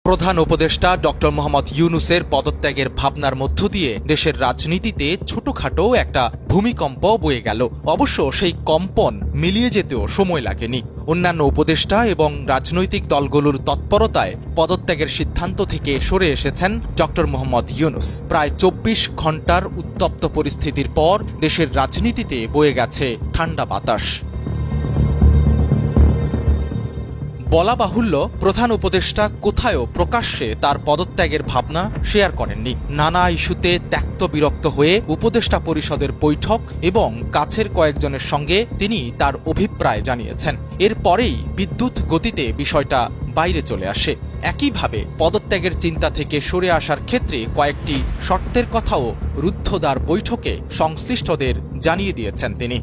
প্রধান উপদেষ্টা ডক্টর মোহাম্মদ ইউনূসের পদত্যাগের ভাবনার মধ্য দিয়ে দেশের রাজনীতিতে ছোটখাটো একটা ভূমিকম্প বয়ে গেল। অবশ্য সেই কম্পন মিলিয়ে যেতেও সময় লাগেনি। অন্যান্য উপদেষ্টা এবং রাজনৈতিক দলগুলোর তৎপরতায় পদত্যাগের সিদ্ধান্ত থেকে সরে এসেছেন ডক্টর মোহাম্মদ ইউনূস। প্রায় ২৪ ঘণ্টার উত্তপ্ত পরিস্থিতির পর দেশের রাজনীতিতে বয়ে গেছে ঠান্ডা বাতাস। বলা বাহুল্য, প্রধান উপদেষ্টা কোথায়ও প্রকাশ্যে তার পদত্যাগের ভাবনা শেয়ার করেননি। নানা ইস্যুতে ত্যক্ত বিরক্ত হয়ে উপদেষ্টা পরিষদের বৈঠক এবং কাছের কয়েকজনের সঙ্গে তিনি তার অভিপ্রায় জানিয়েছেন। এরপরেই বিদ্যুৎ গতিতে বিষয়টা বাইরে চলে আসে। একইভাবে পদত্যাগের চিন্তা থেকে সরে আসার ক্ষেত্রে কয়েকটি শর্তের কথাও রুদ্ধদ্বার বৈঠকে সংশ্লিষ্টদের জানিয়ে দিয়েছেন তিনি।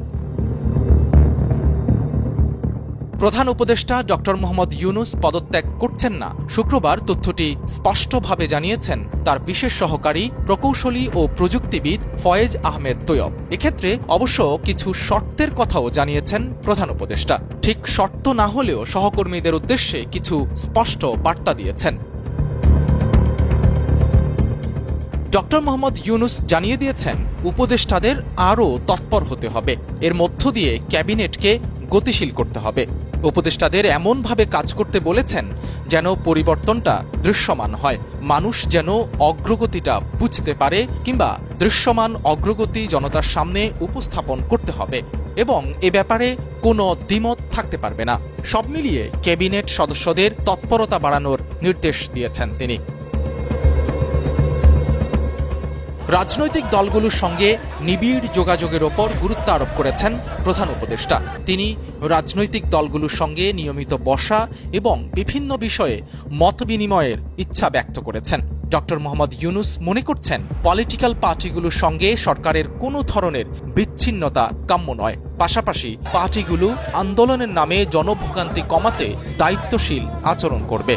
প্রধান উপদেষ্টা ডক্টর মোহাম্মদ ইউনূস পদত্যাগ করছেন না। শুক্রবার তথ্যটি স্পষ্টভাবে জানিয়েছেন তার বিশেষ সহকারী প্রকৌশলী ও প্রযুক্তিবিদ ফয়েজ আহমেদ তৈয়ব। এক্ষেত্রে অবশ্য কিছু শর্তের কথাও জানিয়েছেন প্রধান উপদেষ্টা। ঠিক শর্ত না হলেও সহকর্মীদের উদ্দেশ্যে কিছু স্পষ্ট বার্তা দিয়েছেন। ডক্টর মোহাম্মদ ইউনূস জানিয়ে দিয়েছেন, উপদেষ্টাদের আরও তৎপর হতে হবে। এর মধ্য দিয়ে ক্যাবিনেটকে গতিশীল করতে হবে। উপদেষ্টাদের এমনভাবে কাজ করতে বলেছেন যেন পরিবর্তনটা দৃশ্যমান হয়, মানুষ যেন অগ্রগতিটা বুঝতে পারে, কিংবা দৃশ্যমান অগ্রগতি জনতার সামনে উপস্থাপন করতে হবে এবং এ ব্যাপারে কোনো দ্বিমত থাকতে পারবে না। সব মিলিয়ে ক্যাবিনেট সদস্যদের তৎপরতা বাড়ানোর নির্দেশ দিয়েছেন তিনি। রাজনৈতিক দলগুলোর সঙ্গে নিবিড় যোগাযোগের ওপর গুরুত্ব আরোপ করেছেন প্রধান উপদেষ্টা। তিনি রাজনৈতিক দলগুলোর সঙ্গে নিয়মিত বসা এবং বিভিন্ন বিষয়ে মত বিনিময়ের ইচ্ছা ব্যক্ত করেছেন। ডক্টর মোহাম্মদ ইউনূস মনে করছেন, পলিটিক্যাল পার্টিগুলোর সঙ্গে সরকারের কোনো ধরনের বিচ্ছিন্নতা কাম্য নয়। পাশাপাশি পার্টিগুলো আন্দোলনের নামে জনভোগান্তি কমাতে দায়িত্বশীল আচরণ করবে।